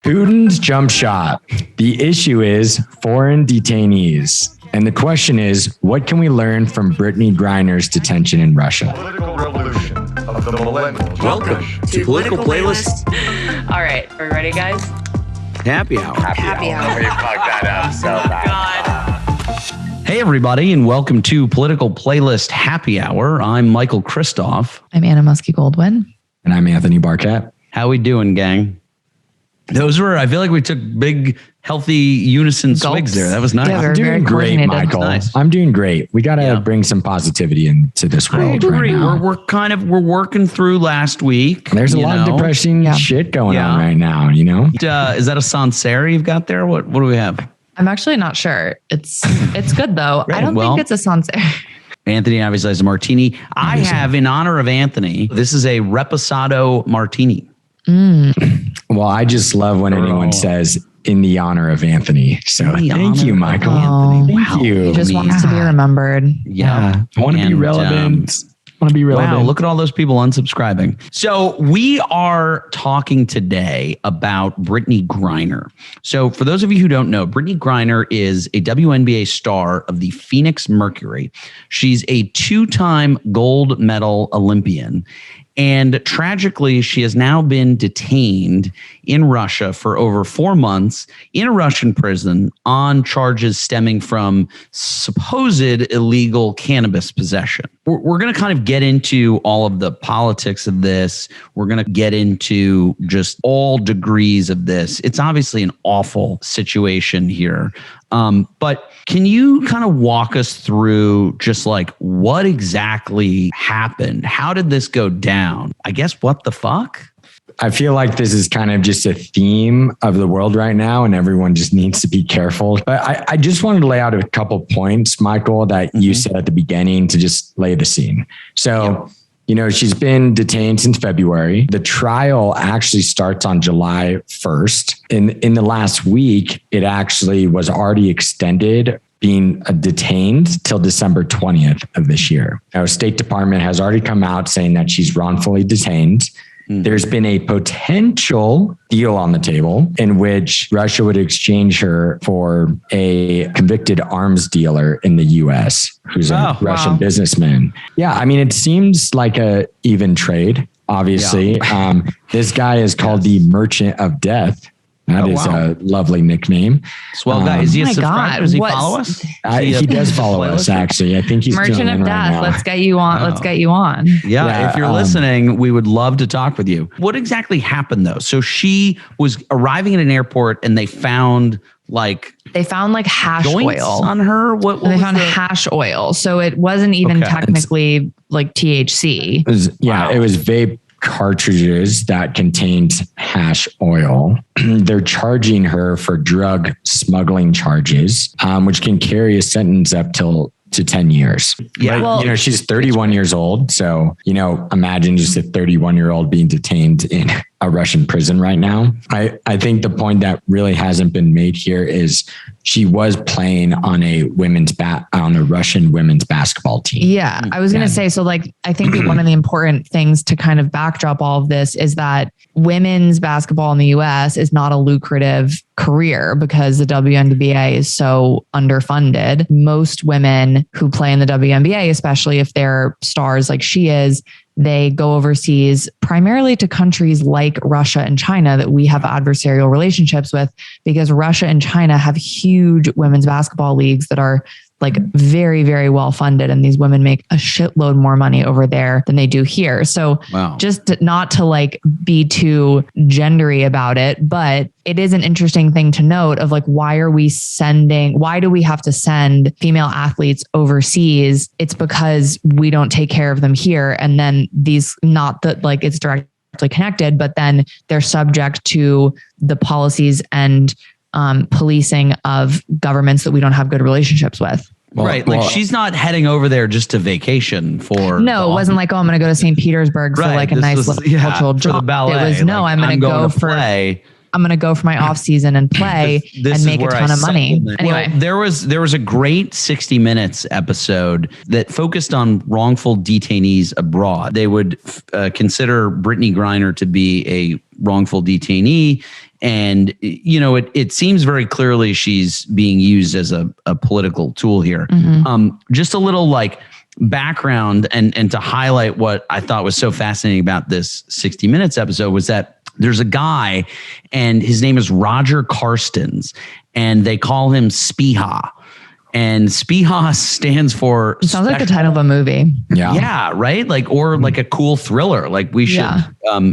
Putin's jump shot. The issue is foreign detainees. And the question is, what can we learn from Brittany Griner's detention in Russia? Political revolution of the millennials. Welcome to Political Playlist. All right, are we ready, guys? Happy Hour. Happy hour. We fucked that up so bad. Hey, everybody, and welcome to Political Playlist Happy Hour. I'm Michael Kristoff. I'm Anna Muskie-Goldwyn. And I'm Anthony Barquette. How we doing, gang? Those were, I feel like we took big, healthy unison swigs there. That was nice. Yeah, I'm doing great, Michael. Nice. I'm doing great. We got to bring some positivity into this I world agree. right now. We're working through last week. There's a lot of depressing shit going on right now, you know? Is that a Sancerre you've got there? What do we have? I'm actually not sure. It's good though. Right, I don't think it's a Sancerre. Anthony obviously has a martini. I have, in honor of Anthony, this is a Reposado martini. Well, I just love when anyone says in the honor of Anthony. So thank you, Michael. Thank you. He just wants to be remembered. Yeah. I want to be relevant. Wow, look at all those people unsubscribing. So we are talking today about Brittany Griner. So for those of you who don't know, Brittany Griner is a WNBA star of the Phoenix Mercury. She's a two-time gold medal Olympian. And tragically, she has now been detained in Russia for over 4 months in a Russian prison on charges stemming from supposed illegal cannabis possession. We're going to kind of get into all of the politics of this. We're going to get into just all degrees of this. It's obviously an awful situation here. But can you kind of walk us through just like what exactly happened? How did this go down? I guess what the fuck? I feel like this is kind of just a theme of the world right now, and everyone just needs to be careful. But I just wanted to lay out a couple points, Michael, that you said at the beginning to just lay the scene. So, you know, she's been detained since February. The trial actually starts on July 1st. In the last week, it actually was already extended, being detained till December 20th of this year. Now, State Department has already come out saying that she's wrongfully detained. There's been a potential deal on the table in which Russia would exchange her for a convicted arms dealer in the U.S. who's a Russian businessman. Yeah, I mean, it seems like a even trade, obviously. Yeah. This guy is called the Merchant of Death. That is a lovely nickname. Swell guy. Is he a subscriber? Does he follow us? He does follow us, actually. I think he's Merchant of Death. Right, let's get you on. Let's get you on. Yeah, if you're listening, we would love to talk with you. What exactly happened, though? So she was arriving at an airport and they found like hash oil on her. They found hash oil. So it wasn't even technically like THC. It was vape cartridges that contained hash oil. They're charging her for drug smuggling charges, which can carry a sentence up to 10 years. Yeah. But, you know, she's 31 years old. So, you know, imagine just a 31-year-old being detained in a Russian prison right now. I think the point that really hasn't been made here is she was playing on a Russian women's basketball team. Yeah, I was going to say, so like, I think one of the important things to kind of backdrop all of this is that women's basketball in the US is not a lucrative career because the WNBA is so underfunded. Most women who play in the WNBA, especially if they're stars like she is, they go overseas primarily to countries like Russia and China that we have adversarial relationships with, because Russia and China have huge women's basketball leagues that are like very, very well funded. And these women make a shitload more money over there than they do here. So just not to like be too gendery about it, but it is an interesting thing to note of like, why do we have to send female athletes overseas? It's because we don't take care of them here. And then not that like it's directly connected, but then they're subject to the policies and policing of governments that we don't have good relationships with. She's not heading over there just to vacation for. No, it wasn't like, I'm going to go to St. Petersburg for like a nice little cultural job. It was I'm going to go for play. I'm going to go for my off season and play and make a ton of money. Anyway, there was a great 60 Minutes episode that focused on wrongful detainees abroad. They would consider Brittany Griner to be a wrongful detainee. And, it seems very clearly she's being used as a political tool here. Just a little like background and to highlight what I thought was so fascinating about this 60 Minutes episode was that there's a guy and his name is Roger Carstens and they call him Spiha. And Spiha stands for... It sounds like the title of a movie. Yeah, right? Like a cool thriller. Like we should,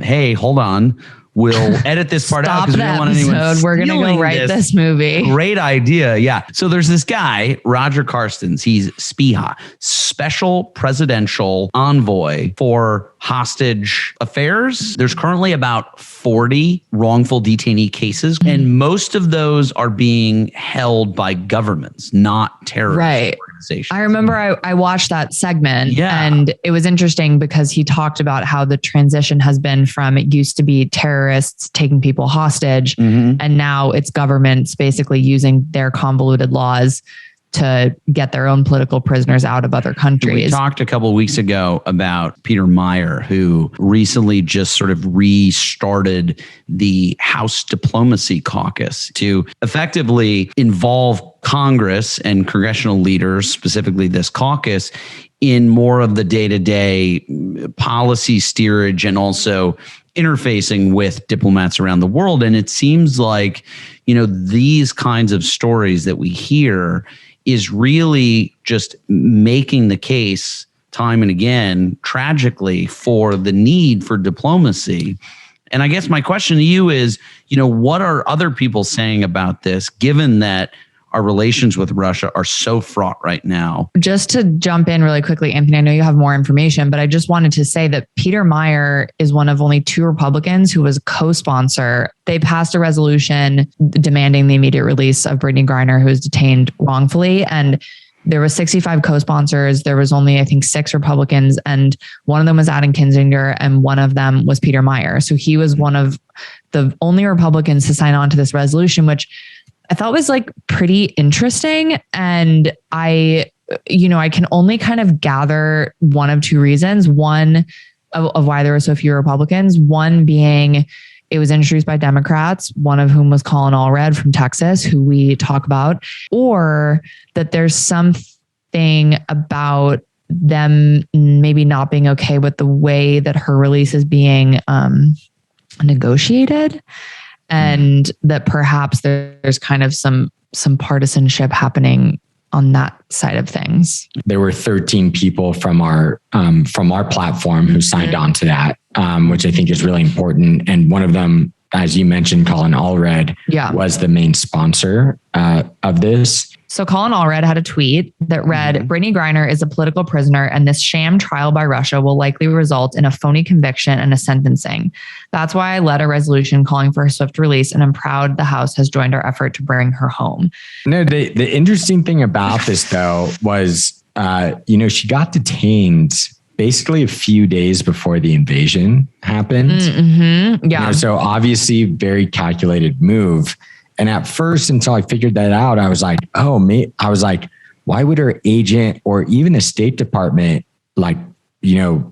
hey, hold on. We'll edit this part out because we don't want anyone. We're going to go write this movie. Great idea. Yeah. So there's this guy, Roger Carstens. He's Spiha, special presidential envoy for hostage affairs. There's currently about 40 wrongful detainee cases, and most of those are being held by governments, not terrorist organizations. I remember I watched that segment and it was interesting because he talked about how the transition has been from it used to be terrorists taking people hostage and now it's governments basically using their convoluted laws to get their own political prisoners out of other countries. We talked a couple of weeks ago about Peter Meyer, who recently just sort of restarted the House Diplomacy Caucus to effectively involve Congress and congressional leaders, specifically this caucus, in more of the day-to-day policy steerage and also interfacing with diplomats around the world. And it seems like, these kinds of stories that we hear is really just making the case time and again, tragically, for the need for diplomacy. And I guess my question to you is, what are other people saying about this, given that our relations with Russia are so fraught right now? Just to jump in really quickly, Anthony, I know you have more information, but I just wanted to say that Peter Meyer is one of only 2 Republicans who was a co-sponsor. They passed a resolution demanding the immediate release of Brittany Griner, who was detained wrongfully. And there was 65 co-sponsors. There was only, I think, 6 Republicans, and one of them was Adam Kinzinger, and one of them was Peter Meyer. So he was one of the only Republicans to sign on to this resolution, which I thought was like pretty interesting. And I can only kind of gather one of 2 reasons. One of why there were so few Republicans. One being it was introduced by Democrats, one of whom was Colin Allred from Texas, who we talk about, or that there's something about them maybe not being okay with the way that her release is being negotiated. And that perhaps there's kind of some partisanship happening on that side of things. There were 13 people from our platform who signed on to that, which I think is really important. And one of them, as you mentioned, Colin Allred, was the main sponsor of this. So Colin Allred had a tweet that read, Brittany Griner is a political prisoner and this sham trial by Russia will likely result in a phony conviction and a sentencing. That's why I led a resolution calling for her swift release, and I'm proud the House has joined our effort to bring her home. No, the interesting thing about this, though, was, she got detained basically a few days before the invasion happened. Yeah. So obviously very calculated move. And at first, until I figured that out, I was like, why would her agent or even the State Department, who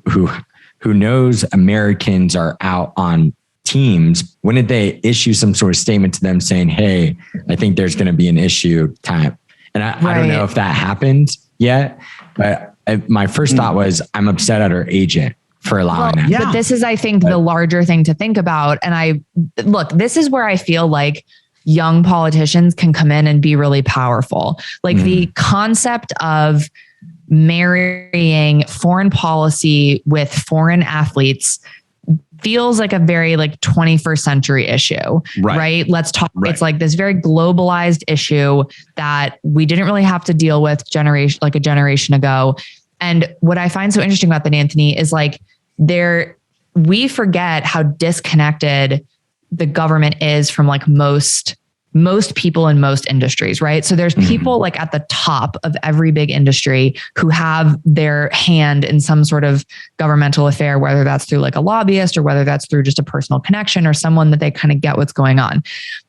knows Americans are out on teams, wouldn't they issue some sort of statement to them saying, hey, I think there's going to be an issue time? And I don't know if that happened yet, but my first thought was, I'm upset at her agent for allowing that. But this is, I think, the larger thing to think about. And this is where I feel like young politicians can come in and be really powerful. Like the concept of marrying foreign policy with foreign athletes feels like a very 21st century issue, right? Let's talk. Right. It's like this very globalized issue that we didn't really have to deal with a generation ago. And what I find so interesting about that, Anthony, is we forget how disconnected the government is from most people in most industries, right? So there's people at the top of every big industry who have their hand in some sort of governmental affair, whether that's through a lobbyist or whether that's through just a personal connection or someone that they kind of get what's going on.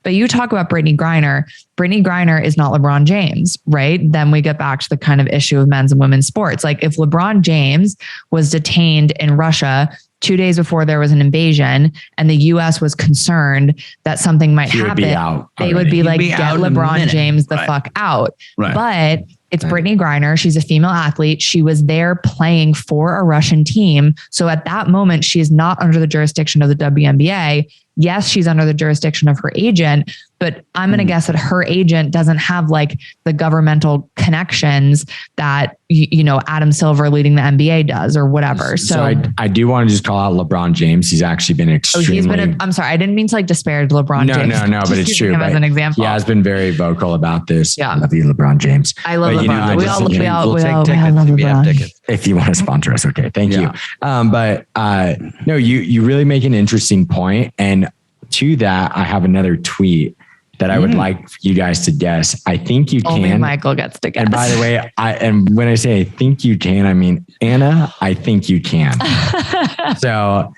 But you talk about Brittany Griner. Brittany Griner is not LeBron James, right? Then we get back to the kind of issue of men's and women's sports. If LeBron James was detained in Russia 2 days before there was an invasion and the US was concerned that something might happen, they would be like, get LeBron James the fuck out. Right. But it's Brittany Griner. She's a female athlete. She was there playing for a Russian team. So at that moment, she is not under the jurisdiction of the WNBA. Yes, she's under the jurisdiction of her agent, but I'm going to guess that her agent doesn't have like the governmental connections that, Adam Silver leading the NBA does or whatever. So I do want to just call out LeBron James. He's actually been extremely... I'm sorry. I didn't mean to like disparage LeBron James. No, but it's true. As an example. He has been very vocal about this. Yeah. I love you, LeBron James. I love LeBron. We'll take tickets if you have tickets. If you want to sponsor us. Okay. Thank you. But you really make an interesting point. And to that, I have another tweet that I would like for you guys to guess. I think you can. Only Michael gets to guess. And by the way, when I say I think you can, I mean, Anna, I think you can. So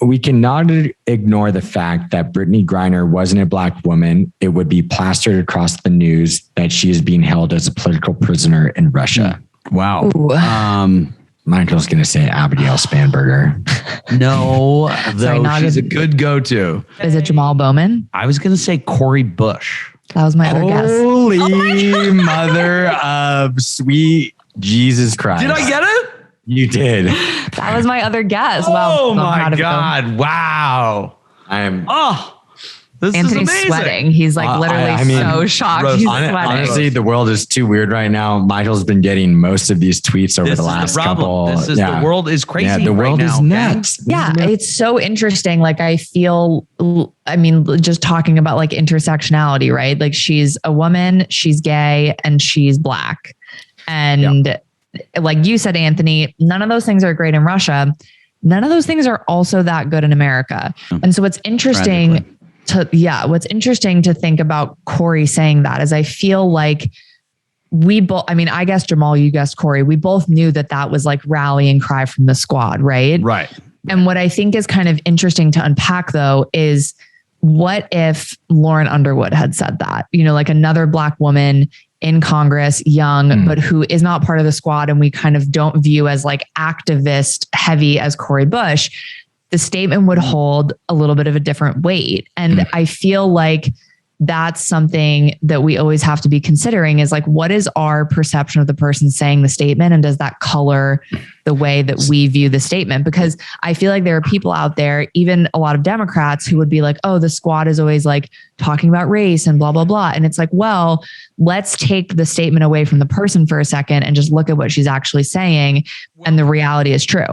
we cannot ignore the fact that Brittany Griner wasn't a Black woman. It would be plastered across the news that she is being held as a political prisoner in Russia. Wow. Michael's going to say Abigail Spanberger. No, though she's a good go-to. Is it Jamal Bowman? I was going to say Corey Bush. That was my other guess. Holy mother of sweet Jesus Christ. Did I get it? You did. That was my other guess. Oh my God. Wow. This Anthony's is amazing. sweating. He's like literally so shocked. He's sweating. Honestly, the world is too weird right now. Michael's been getting most of these tweets over the last couple. The world is crazy. Yeah, the world is nuts. Yeah, it's so interesting. Like I feel, just talking about like intersectionality, right? Like she's a woman, she's gay, and she's Black. And like you said, Anthony, none of those things are great in Russia. None of those things are also that good in America. And so what's interesting to think about Corey saying that is I feel like we both, I guess Jamal, you guessed Corey. We both knew that was like rallying cry from the squad, right? Right. And what I think is kind of interesting to unpack though, is what if Lauren Underwood had said that, like another Black woman in Congress, young, but who is not part of the squad. And we kind of don't view as like activist heavy as Corey Bush. The statement would hold a little bit of a different weight. And I feel like that's something that we always have to be considering is like, what is our perception of the person saying the statement? And does that color the way that we view the statement? Because I feel like there are people out there, even a lot of Democrats who would be like, oh, the squad is always like talking about race and blah, blah, blah. And it's like, well, let's take the statement away from the person for a second and just look at what she's actually saying. And the reality is true.